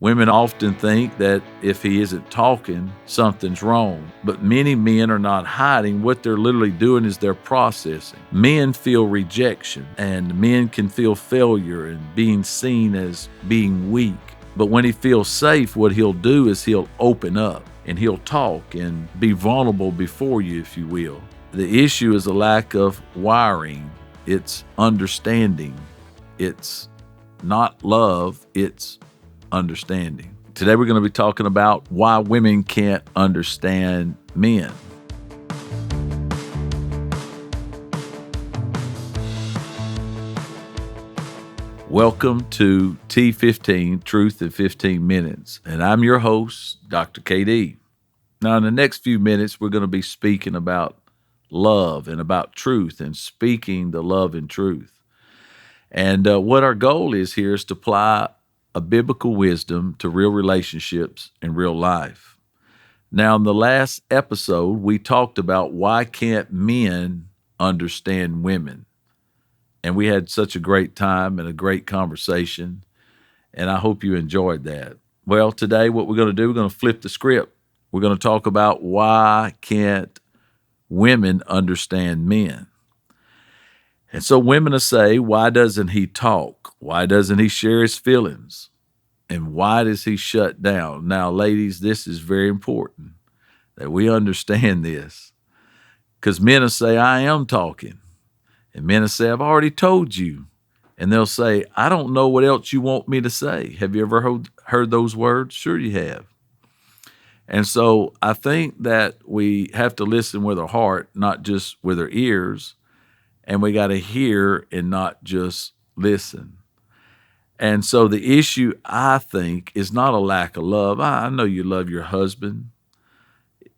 Women often think that if he isn't talking, something's wrong. But many men are not hiding. What they're literally doing is they're processing. Men feel rejection, and men can feel failure and being seen as being weak. But when he feels safe, what he'll do is he'll open up and he'll talk and be vulnerable before you, if you will. The issue is a lack of wiring. It's understanding. It's not love. It's understanding. Today we're going to be talking about why women can't understand men. Welcome to T15, Truth in 15 Minutes, and I'm your host, Dr. KD. Now, in the next few minutes, we're going to be speaking about love and about truth and speaking the love and truth. And what our goal is here is to apply a biblical wisdom to real relationships in real life. Now, in the last episode, we talked about why can't men understand women? And we had such a great time and a great conversation, and I hope you enjoyed that. Well, today what we're going to do, we're going to flip the script. We're going to talk about why can't women understand men? And so women will say, why doesn't he talk? Why doesn't he share his feelings? And why does he shut down? Now, ladies, this is very important that we understand this, because men will say, I am talking. And men will say, I've already told you. And they'll say, I don't know what else you want me to say. Have you ever heard those words? Sure you have. And so I think that we have to listen with our heart, not just with our ears. And we got to hear and not just listen. And so the issue, I think, is not a lack of love. I know you love your husband.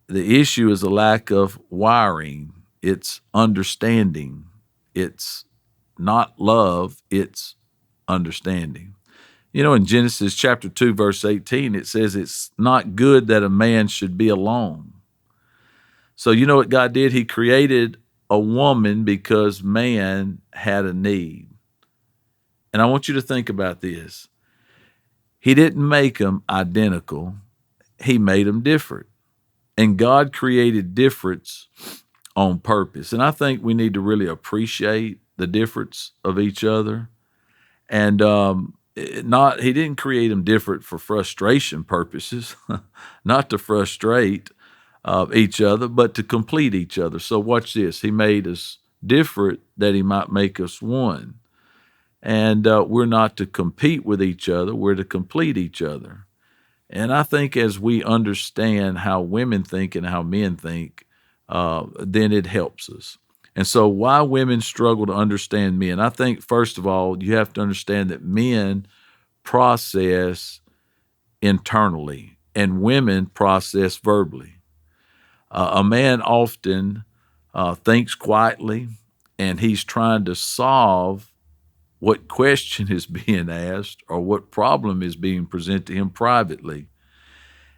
The issue is a lack of wiring. It's understanding. It's not love. It's understanding. You know, in Genesis chapter 2, verse 18, it says it's not good that a man should be alone. So you know what God did? He created a woman because man had a need. And I want you to think about this. He didn't make them identical. He made them different. And God created difference on purpose. And I think we need to really appreciate the difference of each other. And he didn't create them different for frustration purposes, not to frustrate each other, but to complete each other. So watch this. He made us different that he might make us one. And we're not to compete with each other. We're to complete each other. And I think as we understand how women think and how men think, then it helps us. And so why women struggle to understand men? I think, first of all, you have to understand that men process internally and women process verbally. A man often thinks quietly, and he's trying to solve what question is being asked or what problem is being presented to him privately.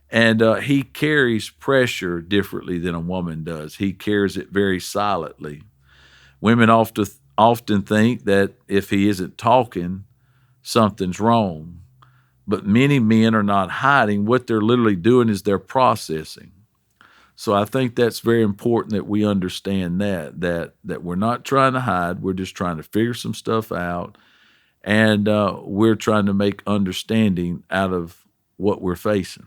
And he carries pressure differently than a woman does. He carries it very silently. Women often think that if he isn't talking, something's wrong. But many men are not hiding. What they're literally doing is they're processing. So I think that's very important that we understand that we're not trying to hide. We're just trying to figure some stuff out. And we're trying to make understanding out of what we're facing.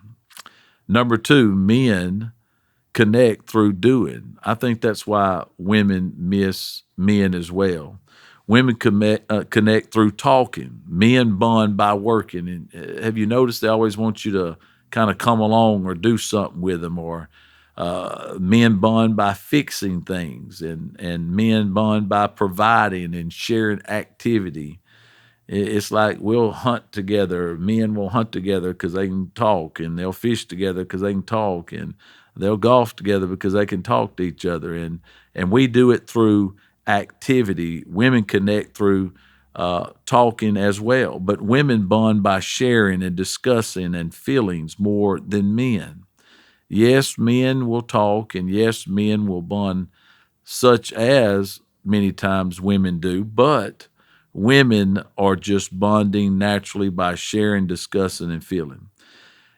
Number two, men connect through doing. I think that's why women miss men as well. Women connect through talking. Men bond by working. And have you noticed they always want you to kind of come along or do something with them? Or men bond by fixing things, and men bond by providing and sharing activity. It's like we'll hunt together. Men will hunt together because they can talk, and they'll fish together because they can talk, and they'll golf together because they can talk to each other. And we do it through activity. Women connect through talking as well, but women bond by sharing and discussing and feelings more than men. Yes, men will talk, and yes, men will bond such as many times women do, but women are just bonding naturally by sharing, discussing, and feeling.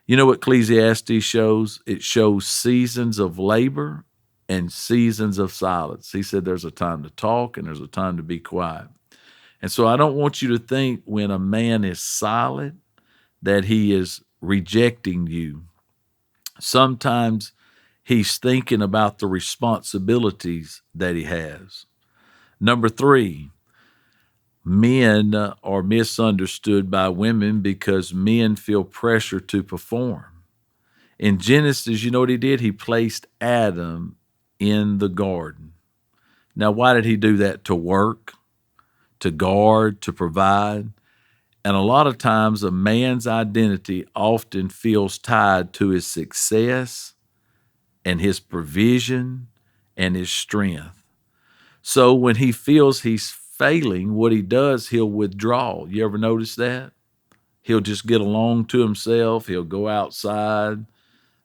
You know what Ecclesiastes shows? It shows seasons of labor and seasons of silence. He said there's a time to talk and there's a time to be quiet. And so I don't want you to think when a man is silent that he is rejecting you. Sometimes he's thinking about the responsibilities that he has. Number 3, men are misunderstood by women because men feel pressure to perform. In Genesis, you know what he did? He placed Adam in the garden. Now, why did he do that? To work, to guard, to provide. And a lot of times, a man's identity often feels tied to his success and his provision and his strength. So when he feels he's failing, what he does, he'll withdraw. You ever notice that? He'll just get along to himself. He'll go outside.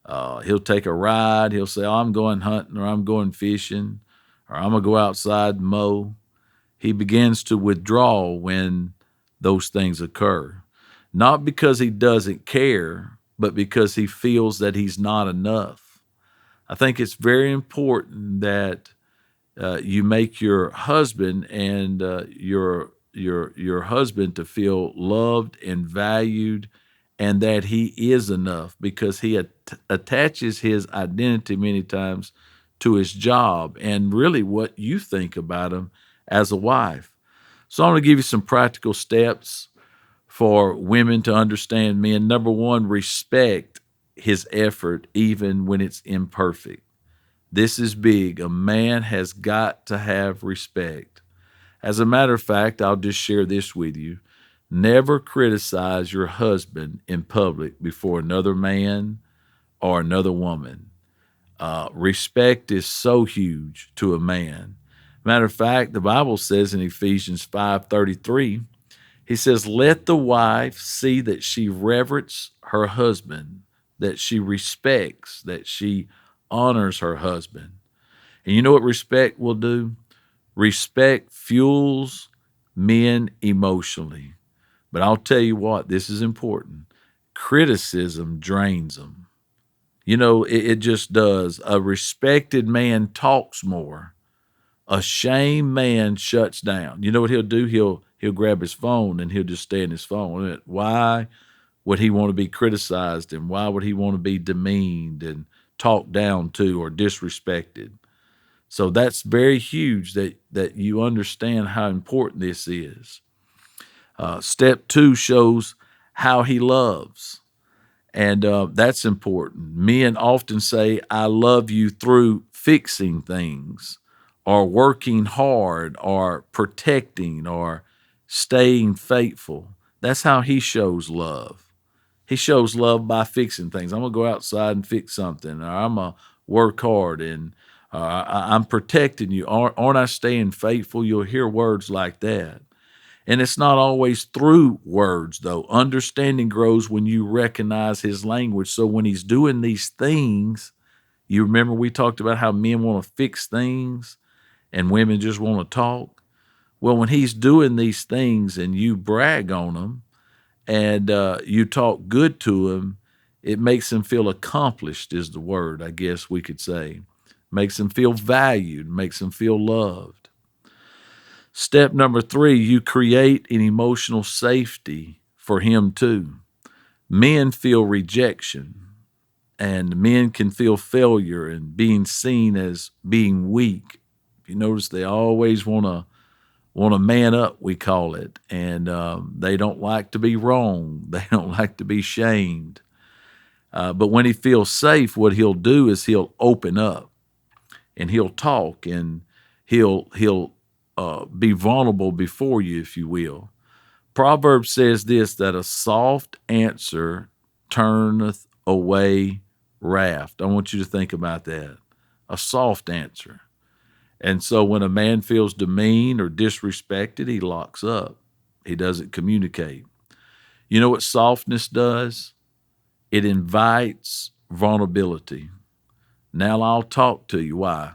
He'll take a ride. He'll say, oh, I'm going hunting or I'm going fishing or I'm going to go outside and mow. He begins to withdraw when those things occur. Not because he doesn't care, but because he feels that he's not enough. I think it's very important that you make your husband and your husband to feel loved and valued and that he is enough, because he attaches his identity many times to his job and really what you think about him as a wife. So I'm going to give you some practical steps for women to understand men. Number 1, respect his effort even when it's imperfect. This is big. A man has got to have respect. As a matter of fact, I'll just share this with you. Never criticize your husband in public before another man or another woman. Respect is so huge to a man. Matter of fact, the Bible says in Ephesians 5:33, he says, let the wife see that she reverence her husband, that she respects, that she honors her husband. And you know what respect will do? Respect fuels men emotionally. But I'll tell you what, this is important. Criticism drains them. You know, it just does. A respected man talks more. A shamed man shuts down. You know what he'll do? He'll grab his phone and he'll just stay in his phone. Why would he want to be criticized, and why would he want to be demeaned and talked down to or disrespected? So that's very huge that you understand how important this is. Step 2 shows how he loves. And that's important. Men often say, I love you through fixing things or working hard or protecting or staying faithful. That's how he shows love. He shows love by fixing things. I'm going to go outside and fix something, or I'm going to work hard, and I'm protecting you. Aren't I staying faithful? You'll hear words like that. And it's not always through words, though. Understanding grows when you recognize his language. So when he's doing these things, you remember we talked about how men want to fix things and women just want to talk. Well, when he's doing these things and you brag on them and you talk good to him, it makes him feel accomplished is the word, I guess we could say. Makes him feel valued, makes him feel loved. Step number 3, you create an emotional safety for him too. Men feel rejection, and men can feel failure and being seen as being weak. If you notice, they always want to man up, we call it, and they don't like to be wrong. They don't like to be shamed. But when he feels safe, what he'll do is he'll open up and he'll talk and he'll be vulnerable before you, if you will. Proverbs says this, that a soft answer turneth away wrath. I want you to think about that. A soft answer. And so when a man feels demeaned or disrespected, he locks up. He doesn't communicate. You know what softness does? It invites vulnerability. Now I'll talk to you. Why?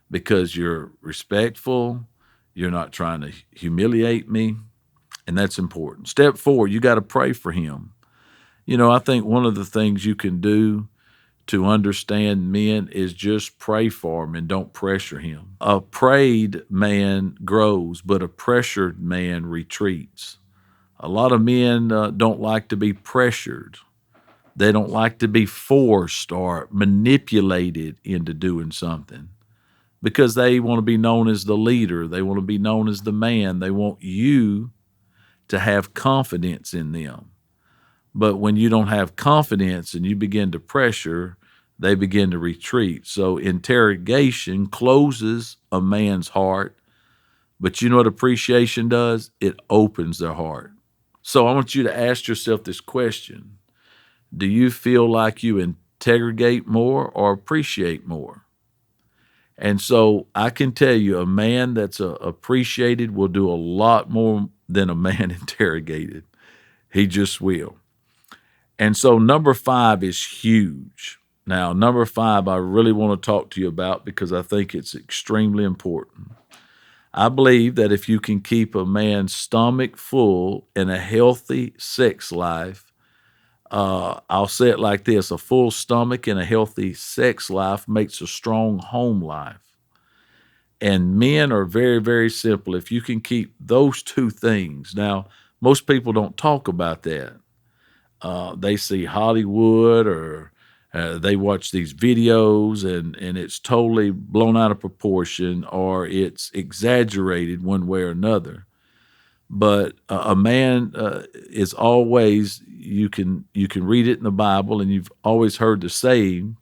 Because you're respectful. You're not trying to humiliate me. And that's important. Step 4, you got to pray for him. I think one of the things you can do to understand men is just pray for him and don't pressure him. A prayed man grows, but a pressured man retreats. A lot of men don't like to be pressured. They don't like to be forced or manipulated into doing something because they want to be known as the leader. They want to be known as the man. They want you to have confidence in them. But when you don't have confidence and you begin to pressure, they begin to retreat. So interrogation closes a man's heart, but you know what appreciation does? It opens their heart. So I want you to ask yourself this question. Do you feel like you interrogate more or appreciate more? And so I can tell you a man that's appreciated will do a lot more than a man interrogated. He just will. And so number 5 is huge. Now, number 5, I really want to talk to you about because I think it's extremely important. I believe that if you can keep a man's stomach full and a healthy sex life, I'll say it like this: a full stomach and a healthy sex life makes a strong home life. And men are very, very simple. If you can keep those two things. Now, most people don't talk about that. They see Hollywood or they watch these videos and it's totally blown out of proportion or it's exaggerated one way or another. But a man is always, you can read it in the Bible, and you've always heard the saying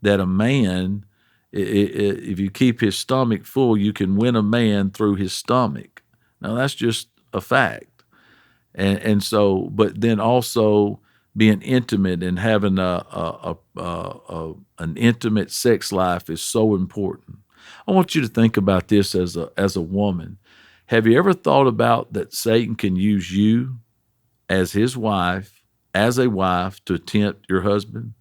that a man, if you keep his stomach full, you can win a man through his stomach. Now that's just a fact. And so, but then also being intimate and having an intimate sex life is so important. I want you to think about this as a woman. Have you ever thought about that Satan can use you as his wife, as a wife, to tempt your husband?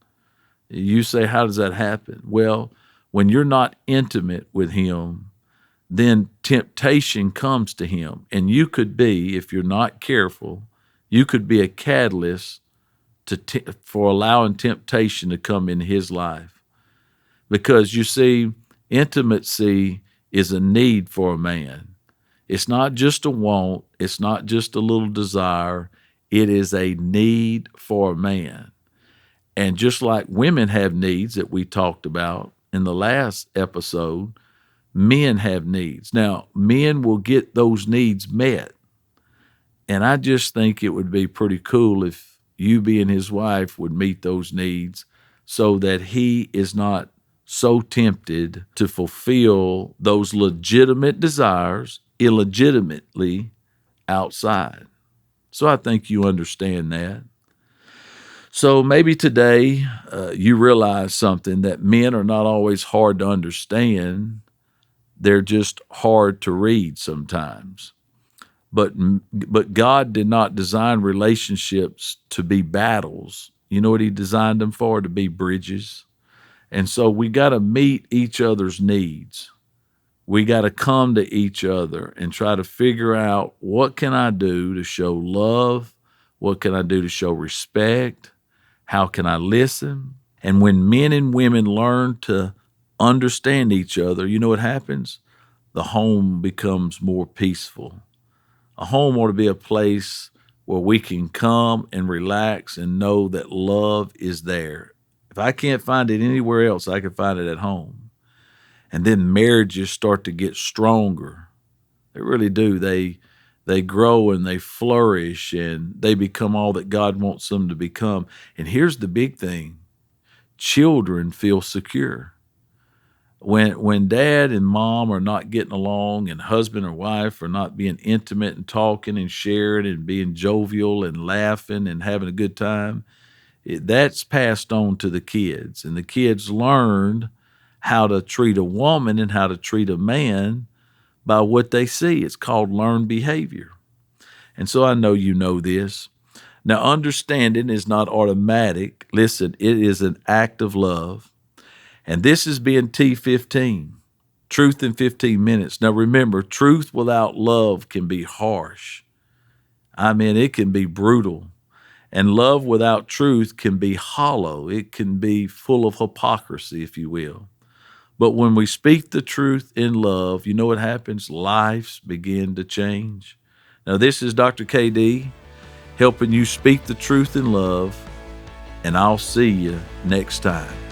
You say, how does that happen? Well, when you're not intimate with him, then temptation comes to him. And you could be, if you're not careful, you could be a catalyst for allowing temptation to come in his life. Because you see, intimacy is a need for a man. It's not just a want. It's not just a little desire. It is a need for a man. And just like women have needs that we talked about in the last episode, men have needs. Now, men will get those needs met. And I just think it would be pretty cool if you being his wife would meet those needs so that he is not so tempted to fulfill those legitimate desires illegitimately outside. So I think you understand that. So maybe today you realize something, that men are not always hard to understand. They're just hard to read sometimes. But God did not design relationships to be battles. You know what he designed them for? To be bridges. And so we got to meet each other's needs. We got to come to each other and try to figure out, what can I do to show love? What can I do to show respect? How can I listen? And when men and women learn to understand each other, you know what happens? The home becomes more peaceful. A home ought to be a place where we can come and relax and know that love is there. If I can't find it anywhere else, I can find it at home. And then marriages start to get stronger. They really do. They grow and they flourish and they become all that God wants them to become. And here's the big thing. Children feel secure. When dad and mom are not getting along and husband or wife are not being intimate and talking and sharing and being jovial and laughing and having a good time, that's passed on to the kids. And the kids learned how to treat a woman and how to treat a man by what they see. It's called learned behavior. And so I know you know this. Now, understanding is not automatic. Listen, it is an act of love. And this has been T15, Truth in 15 Minutes. Now remember, truth without love can be harsh. I mean, it can be brutal. And love without truth can be hollow. It can be full of hypocrisy, if you will. But when we speak the truth in love, you know what happens? Lives begin to change. Now, this is Dr. KD helping you speak the truth in love, and I'll see you next time.